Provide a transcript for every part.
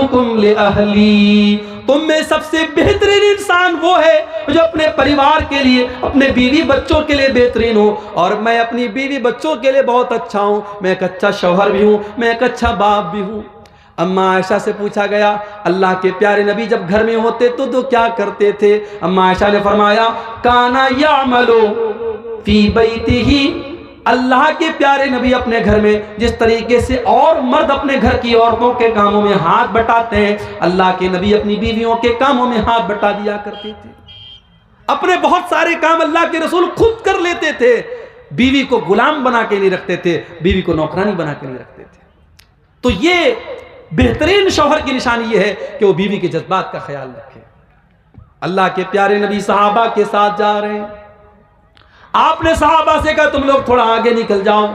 खैरुकुम लिअहली, तुम में सबसे बेहतरीन इंसान वो है जो अपने परिवार के लिए, अपने बीवी बच्चों के लिए बेहतरीन हो। और मैं अपनी बीवी बच्चों के लिए बहुत अच्छा हूँ, मैं एक अच्छा शौहर भी हूँ, मैं एक अच्छा बाप भी हूँ। अम्मा आयशा से पूछा गया, अल्लाह के प्यारे नबी जब घर में होते तो क्या करते थे? अम्मा आयशा ने फरमाया, काना यामलो फी बैतिही, अल्लाह के प्यारे नबी अपने घर में जिस तरीके से और मर्द अपने घर की औरतों के कामों में हाथ बटाते हैं, अल्लाह के नबी अपनी बीवियों के कामों में हाथ बटा दिया करते थे। अपने बहुत सारे काम अल्लाह के रसूल खुद कर लेते थे, बीवी को गुलाम बना के नहीं रखते थे, बीवी को नौकरानी बना के नहीं रखते थे। तो ये बेहतरीन शौहर की निशानी ये है कि वो बीवी के जज्बात का ख्याल रखे। अल्लाह के प्यारे नबी सहाबा के साथ जा रहे हैं, आपने सहाबा से कहा तुम लोग थोड़ा आगे निकल जाओ।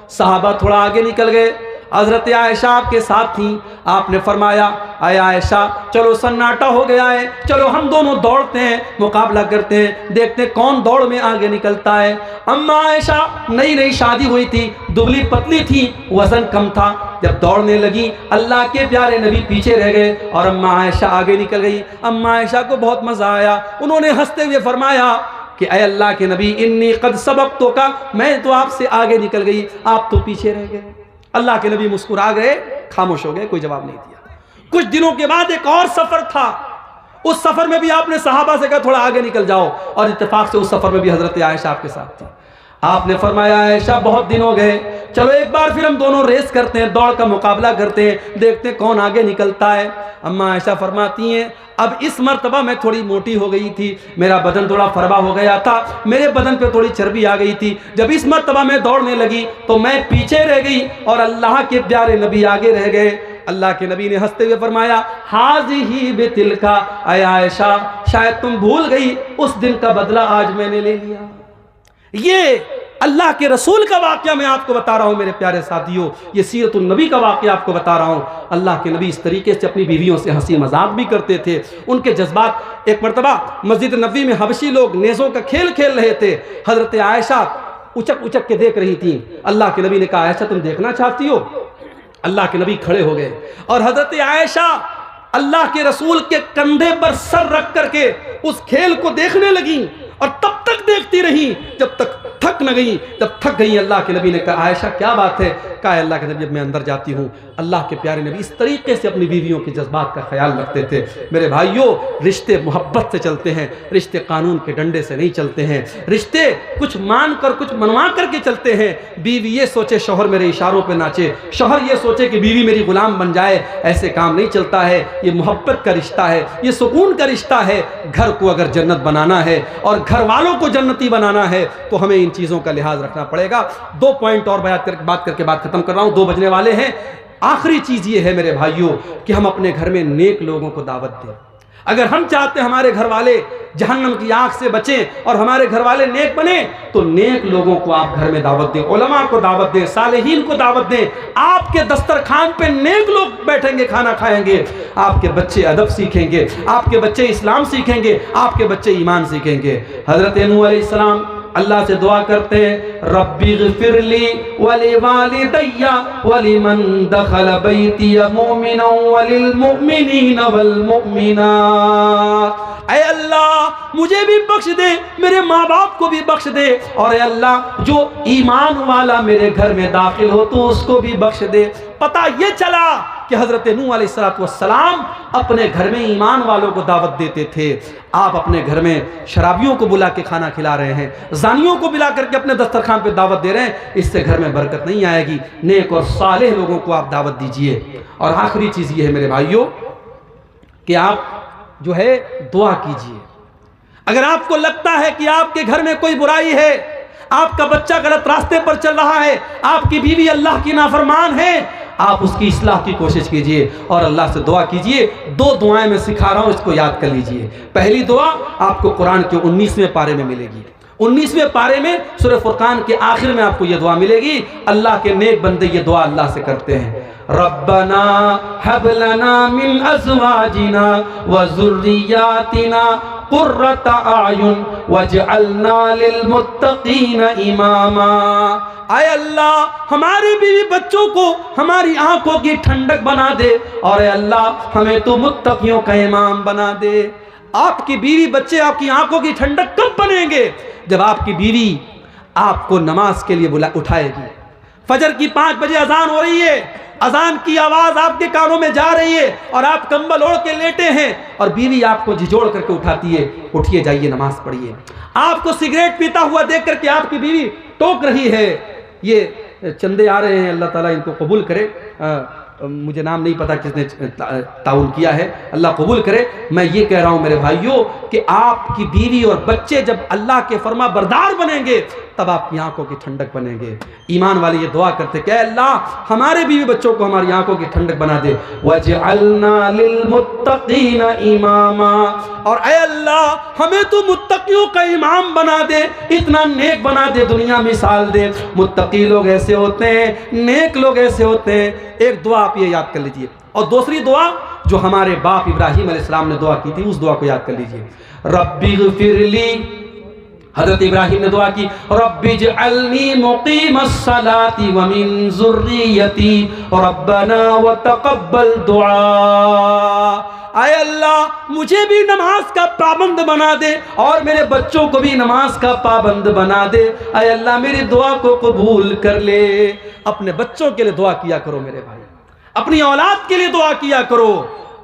सहाबा थोड़ा आगे निकल गए, हजरत आयशा आपके साथ थी। आपने फरमाया, आय आयशा चलो सन्नाटा हो गया है, चलो हम दोनों दौड़ते हैं, मुकाबला करते हैं, देखते हैं कौन दौड़ में आगे निकलता है। अम्मा आयशा नई नई शादी हुई थी, दुबली पतली थी, वजन कम था। जब दौड़ने लगी अल्लाह के प्यारे नबी पीछे रह गए और अम्मा आयशा आगे निकल गई। अम्मा आयशा को बहुत मजा आया, उन्होंने हंसते हुए फरमाया कि अय अल्लाह के नबी इन्नी कद सबक़्तु का, मैं तो आपसे आगे निकल गई, आप तो पीछे रह गए। अल्लाह के नबी मुस्कुरा गए, खामोश हो गए, कोई जवाब नहीं दिया। कुछ दिनों के बाद एक और सफर था, उस सफर में भी आपने सहाबा से कहा थोड़ा आगे निकल जाओ, और इत्तेफाक से उस सफर में भी हजरत आयशा आपके साथ थी। आपने फरमाया, आयशा बहुत दिन हो गए, चलो एक बार फिर हम दोनों रेस करते हैं, दौड़ का मुकाबला करते हैं, देखते हैं कौन आगे निकलता है। अम्मा आयशा फरमाती हैं, अब इस मर्तबा मैं थोड़ी मोटी हो गई थी, मेरा बदन थोड़ा फरबा हो गया था, मेरे बदन पे थोड़ी चर्बी आ गई थी। जब इस मर्तबा मैं दौड़ने लगी तो मैं पीछे रह गई और अल्लाह के प्यारे नबी आगे रह गए। अल्लाह के नबी ने हंसते हुए फरमाया, हाज़िही बितिलका, अय आयशा शायद तुम भूल गई, उस दिन का बदला आज मैंने ले लिया। ये अल्लाह के रसूल का वाक़या मैं आपको बता रहा हूँ मेरे प्यारे साथियों, ये सीरतुन नबी का वाक़या आपको बता रहा हूँ। अल्लाह के नबी इस तरीके से अपनी बीवियों से हंसी मजाक भी करते थे, उनके जज्बात। एक मरतबा मस्जिद नबी में हबशी लोग नेज़ों का खेल खेल रहे थे, हज़रत आयशा उचक उचक के देख रही थी। अल्लाह के नबी ने कहा, आयशा तुम देखना चाहती हो? अल्लाह के नबी खड़े हो गए और हज़रत आयशा अल्लाह के रसूल के कंधे पर सर रख करके उस खेल को देखने लगी, और तब तक देखती रही जब तक थक न गई। जब थक गई अल्लाह के नबी ने कहा, आयशा क्या बात है? कहा, अल्लाह के नबी जब मैं अंदर जाती हूँ, अल्लाह के प्यारे नबी इस तरीके से अपनी बीवियों के जज्बात का ख्याल रखते थे। मेरे भाइयों, रिश्ते मोहब्बत से चलते हैं, रिश्ते कानून के डंडे से नहीं चलते हैं, रिश्ते कुछ मान कर कुछ मनवा करके चलते हैं। बीवी ये सोचे शौहर मेरे इशारों पर नाचे, शौहर ये सोचे कि बीवी मेरी गुलाम बन जाए, ऐसे काम नहीं चलता है। ये मोहब्बत का रिश्ता है, ये सुकून का रिश्ता है। घर को अगर जन्नत बनाना है और घर वालों को जन्नती बनाना है तो हमें इन चीज़ों का लिहाज रखना पड़ेगा। 2 पॉइंट और बात करके बात खत्म कर रहा हूँ, 2 बजने वाले हैं। आखिरी चीज़ ये है मेरे भाइयों कि हम अपने घर में नेक लोगों को दावत दें। अगर हम चाहते हैं हमारे घर वाले जहन्नम की आग से बचें और हमारे घर वाले नेक बने, तो नेक लोगों को आप घर में दावत दें, उलमा को दावत दें, सालेहीन को दावत दें। आपके दस्तरखान पे नेक लोग बैठेंगे, खाना खाएंगे, आपके बच्चे अदब सीखेंगे, आपके बच्चे इस्लाम सीखेंगे, आपके बच्चे ईमान सीखेंगे। हज़रत नूह अलैहिस्सलाम अल्लाह से दुआ करते हैं, रब्बी ग़फ़िरली वली वालिदैया वलिमन दख़ल बैतिया मुमिनन वलिल मुमिनीना वल मुमिनात। ऐ अल्लाह मुझे भी बख्श दे, मेरे माँ बाप को भी बख्श दे, और ऐ अल्लाह जो ईमान वाला मेरे घर में दाखिल हो तो उसको भी बख्श दे। पता ये चला कि हज़रत नूह अलैहिस्सलाम अपने घर में ईमान वालों को दावत देते थे। आप अपने घर में शराबियों को बुला के खाना खिला रहे हैं, जानियों को बुला करके अपने दस्तरखान पे दावत दे रहे हैं, इससे घर में बरकत नहीं आएगी। नेक और सालेह लोगों को आप दावत दीजिए। और आखिरी चीज़ ये है मेरे भाइयों कि आप जो है दुआ कीजिए। अगर आपको लगता है कि आपके घर में कोई बुराई है, आपका बच्चा गलत रास्ते पर चल रहा है, आपकी बीवी अल्लाह की नाफरमान है, आप उसकी इस्लाह की कोशिश कीजिए और अल्लाह से दुआ कीजिए। 2 दुआएं मैं सिखा रहा हूं, इसको याद कर लीजिए। पहली दुआ आपको कुरान के 19वें पारे में मिलेगी। 19वें पारे में सूरह फुरकान के आखिर में आपको यह दुआ मिलेगी। अल्लाह के नेक बंदे ये दुआ अल्लाह से करते हैं, रब्बना हब लना मिन अज़वाजिना व ज़ुर्रियातिना कुर्रत आयुन वजअलना लिलमुत्तकीन इमामा। आए अल्लाह हमारे बीवी बच्चों को हमारी आंखों की ठंडक बना दे, और अल्लाह हमें तो मुत्तकियों का इमाम बना दे। आपकी बीवी बच्चे आपकी आंखों की ठंडक कब बनेंगे? जब आपकी बीवी आपको नमाज के लिए उठाएगी। फजर की 5 बजे अजान हो रही है, अजान की आवाज आपके कानों में जा रही है और आप कंबल ओढ़ के लेटे हैं और बीवी आपको झिझोड़ करके उठाती है, उठिए जाइए नमाज पढ़िए। आपको सिगरेट पीता हुआ देख करके आपकी बीवी टोक रही है। ये चंदे आ रहे हैं, अल्लाह ताला इनको कबूल करे। मुझे नाम नहीं पता किसने ताउन किया है, अल्लाह कबूल करे। मैं ये कह रहा हूं मेरे भाइयों कि आपकी बीवी और बच्चे जब अल्लाह के फरमा बरदार बनेंगे तब आपकी आंखों की ठंडक बनेंगे। ईमान वाले ये दुआ करते कि अल्लाह हमारे बीवी बच्चों को हमारी आंखों की ठंडक बना दे। वजअलना लिलमुत्तकीन इमामा, और ऐ अल्लाह हमें तो मुत्तकियों का इमाम बना दे, इतना नेक बना दे, दुनिया मिसाल दे। मुत्तकी लोग ऐसे होते हैं, नेक लोग ऐसे होते हैं। एक दुआ आप ये याद कर लीजिए, और दूसरी दुआ जो हमारे बाप इब्राहिम अलैहिस्सलाम ने दुआ की थी उस दुआ को याद कर लीजिए। रब्बिग़फिरली, हजरत इब्राहिम ने दुआ की, रब्बिजअलनी मुक़ीमस्सलाति व मिन ज़ुर्रियती रब्बना व तक़ब्बल दुआ। आए अल्लाह मुझे भी नमाज का पाबंद बना दे और मेरे बच्चों को भी नमाज का पाबंद बना दे। आए अल्लाह मेरी दुआ को कबूल कर ले। अपने बच्चों के लिए दुआ किया करो मेरे भाई, अपनी औलाद के लिए दुआ किया करो,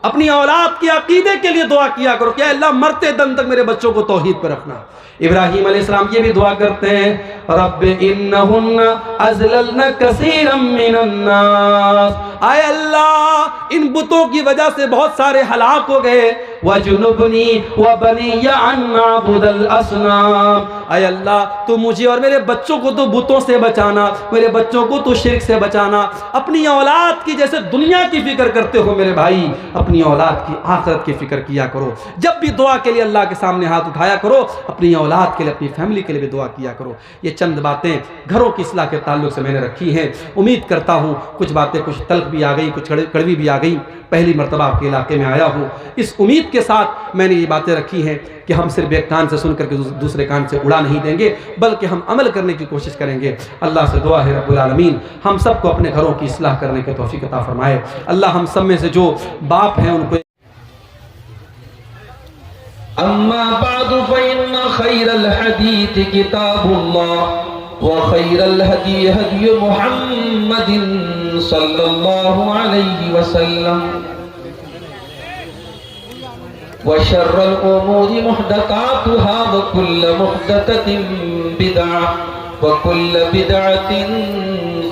अपनी औलाद के अकीदे के लिए दुआ किया करो कि अल्लाह मरते दम तक मेरे बच्चों को तौहीद पर रखना। इब्राहिम अलैहिस्सलाम ये भी दुआ करते हैं, रब्बि इन्नहुन्ना अज़लल्न कसीरम मिनन नास। आए अल्लाह इन बुतों की वजह से बहुत सारे हलाक हो गए। वजुनुबनी व बनिया अन नअबुदल असनाम। आए अल्लाह तू मुझे और मेरे बच्चों को तो बुतों से बचाना, मेरे बच्चों को तो शिर्क से बचाना। अपनी औलाद की जैसे दुनिया की फिक्र करते हो मेरे भाई, अपनी औलाद की आखिरत की फिक्र किया करो। जब भी दुआ के लिए अल्लाह के सामने हाथ उठाया करो, अपनी औलाद के लिए, अपनी फैमिली के लिए भी दुआ किया करो। ये चंद बातें घरों की इस्लाह के ताल्लुक से मैंने रखी हैं। उम्मीद करता हूँ कुछ बातें, कुछ तल्ख भी आ गई, कुछ कड़वी भी आ गई। पहली मरतबा आपके इलाके में आया हूँ, इस उम्मीद के साथ मैंने ये बातें रखी हैं कि हम सिर्फ एक कान से सुन करके दूसरे कान से उड़ा नहीं देंगे, बल्कि हम अमल करने की कोशिश करेंगे। अल्लाह से दुआ है रब्बुल आलमीन हम सबको अपने घरों की इस्लाह करने की तौफीक अता फरमाए। अल्लाह हम सब में से जो बाप हैं उनको अम्मा बादु फ़इन्न खैरल हदीस किताबुल्लाह व खैरल हदी हदी मुहम्मदिन सल्लल्लाहु अलैहि वसल्लम व शर्रल उमूरि मुहदसातुहा व कुल्लु मुहदसतिन बिदअह व कुल्लु बिदअतिन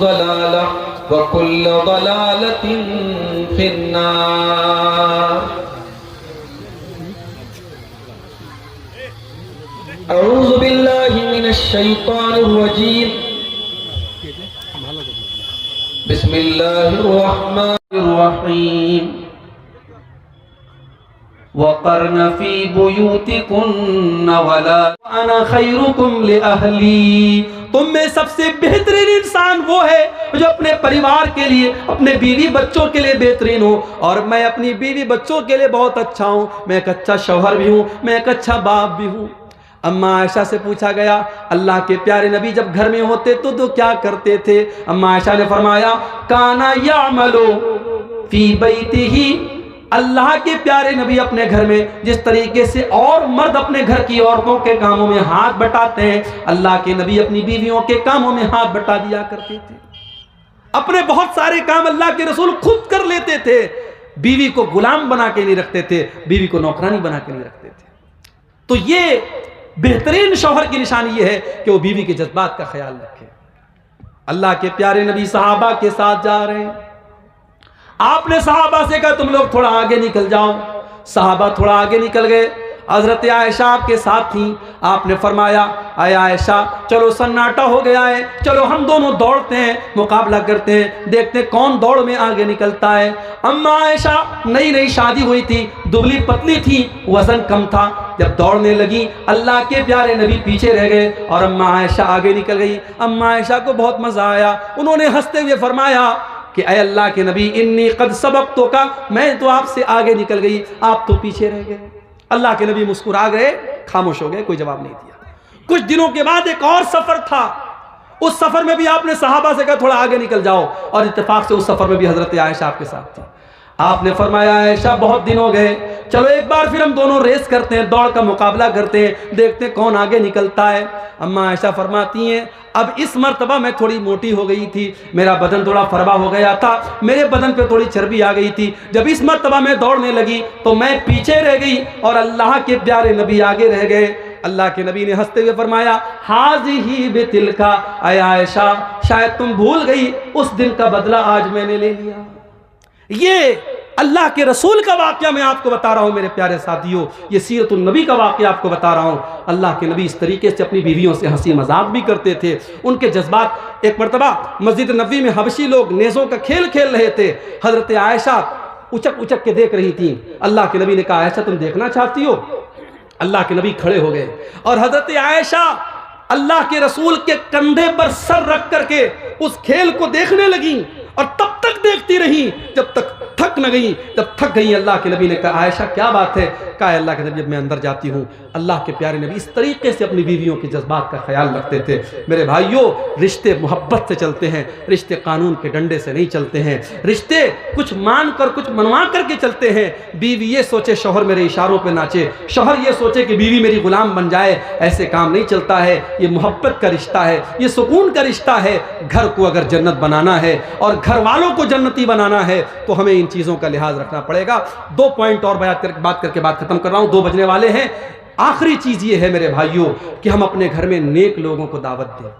ज़लालह व कुल्लु ज़लालतिन फिन्नार। अऊज़ु बिल्लाहि मिनश शैतानिर रजीम। बिस्मिल्लाहिर रहमानिर रहीम। वक़र्न फ़ी बुयूतिकुन्न वला अना खैरुकुम लिअहली। तुम में सबसे बेहतरीन इंसान वो है जो अपने परिवार के लिए, अपने बीवी बच्चों के लिए बेहतरीन हो, और मैं अपनी बीवी बच्चों के लिए बहुत अच्छा हूँ। मैं एक अच्छा शौहर भी हूँ, मैं एक अच्छा बाप भी हूँ। अम्मा आयशा से पूछा गया अल्लाह के प्यारे नबी जब घर में होते तो क्या करते थे? अम्मा आयशा ने फरमाया काना यामलो फी बैतिही। अल्लाह के प्यारे नबी अपने घर में जिस तरीके से और मर्द अपने घर की औरतों के कामों में हाथ बटाते हैं, अल्लाह के नबी अपनी बीवियों के कामों में हाथ बटा दिया करते थे। अपने बहुत सारे काम अल्लाह के रसूल खुद कर लेते थे। बीवी को गुलाम बना के नहीं रखते थे, बीवी को नौकरानी बना के नहीं रखते थे। तो ये बेहतरीन शौहर की निशानी ये है कि वो बीवी के जज्बात का ख्याल रखे। अल्लाह के प्यारे नबी सहाबा के साथ जा रहे हैं, आपने सहाबा से कहा तुम लोग थोड़ा आगे निकल जाओ। सहाबा थोड़ा आगे निकल गए। हजरत आयशा आपके साथ थी। आपने फरमाया आय आयशा चलो सन्नाटा हो गया है, चलो हम दोनों दौड़ते हैं, मुकाबला करते हैं, देखते हैं कौन दौड़ में आगे निकलता है। अम्मा आयशा नई नई शादी हुई थी, दुबली पतली थी, वजन कम था। जब दौड़ने लगी अल्लाह के प्यारे नबी पीछे रह गए और अम्मा आयशा आगे निकल गई। अम्मा आयशा को बहुत मजा आया। उन्होंने हंसते हुए फरमाया कि अय अल्लाह के नबी इन्नी कद सबक़तुका, मैं तो आपसे आगे निकल गई, आप तो पीछे रह गए। अल्लाह के नबी मुस्कुरा गए, खामोश हो गए, कोई जवाब नहीं दिया। कुछ दिनों के बाद एक और सफर था, उस सफर में भी आपने सहाबा से कहा थोड़ा आगे निकल जाओ, और इत्तेफाक से उस सफर में भी हजरत आयशा आपके साथ थी। आपने फरमाया आयशा बहुत दिन हो गए, चलो एक बार फिर हम दोनों रेस करते हैं, दौड़ का मुकाबला करते हैं, देखते हैं कौन आगे निकलता है। अम्मा आयशा फरमाती हैं अब इस मर्तबा मैं थोड़ी मोटी हो गई थी, मेरा बदन थोड़ा फरबा हो गया था, मेरे बदन पे थोड़ी चर्बी आ गई थी। जब इस मर्तबा मैं दौड़ने लगी तो मैं पीछे रह गई और अल्लाह के प्यारे नबी आगे रह गए। अल्लाह के नबी ने हंसते हुए फरमाया हाज़िही बितिलका, आया आयशा शायद तुम भूल गई, उस दिन का बदला आज मैंने ले लिया। ये अल्लाह के रसूल का वाक़या मैं आपको बता रहा हूं मेरे प्यारे साथियों, ये सीरतुन नबी का वाक़या आपको बता रहा हूं। अल्लाह के नबी इस तरीके से अपनी बीवियों से हंसी मजाक भी करते थे, उनके जज्बात। एक मरतबा मस्जिद नबी में हबशी लोग नेज़ों का खेल खेल रहे थे, हजरत आयशा उचक उचक के देख रही थी। अल्लाह के नबी ने कहा आयशा तुम देखना चाहती हो? अल्लाह के नबी खड़े हो गए और हजरत आयशा अल्लाह के रसूल के कंधे पर सर रख करके उस खेल को देखने लगी, और तब तक देखती रही जब तक थक न गई। जब थक गई अल्लाह के नबी ने कहा आयशा क्या बात है? कहा अल्लाह के नबी जब मैं अंदर जाती हूँ, अल्लाह के प्यारे नबी इस तरीके से अपनी बीवियों के जज्बात का ख्याल रखते थे। मेरे भाइयों, रिश्ते मोहब्बत से चलते हैं, रिश्ते कानून के डंडे से नहीं चलते हैं, रिश्ते कुछ मान कर कुछ मनवा करके चलते हैं। बीवी ये सोचे शौहर मेरे इशारों पे नाचे, शौहर ये सोचे कि बीवी मेरी गुलाम बन जाए, ऐसे काम नहीं चलता है। ये मोहब्बत का रिश्ता है, ये सुकून का रिश्ता है। घर को अगर जन्नत बनाना है और घर वालों को जन्नती बनाना है तो हमें इन चीज़ों का लिहाज रखना पड़ेगा। 2 पॉइंट और बात करके बात खत्म कर रहा हूँ, 2 बजने वाले हैं। आखिरी चीज़ ये है मेरे भाइयों कि हम अपने घर में नेक लोगों को दावत दें।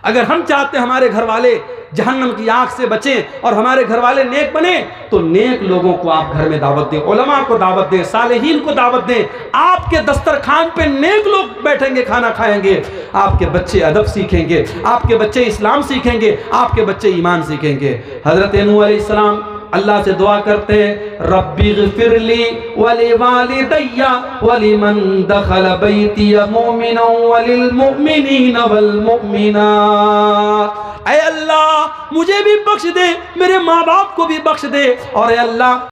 अगर हम चाहते हैं हमारे घर वाले जहन्नम की आग से बचें और हमारे घर वाले नेक बने, तो नेक लोगों को आप घर में दावत दें, उलमा को दावत दें, सालेहीन को दावत दें। आपके दस्तरखान पे नेक लोग बैठेंगे, खाना खाएंगे, आपके बच्चे अदब सीखेंगे, आपके बच्चे इस्लाम सीखेंगे, आपके बच्चे ईमान सीखेंगे। हजरत नूह अलैहिस्सलाम अल्लाह से दुआ करते हैं रब्बी ग़फ़िरली वली वालिदैया वलिमन दखल बैती मुमिनन वलिल मुमिनीना वल मुमिनात। ऐ अल्लाह मुझे भी बख्श दे, मेरे माँ बाप को भी बख्श दे, और ऐ अल्लाह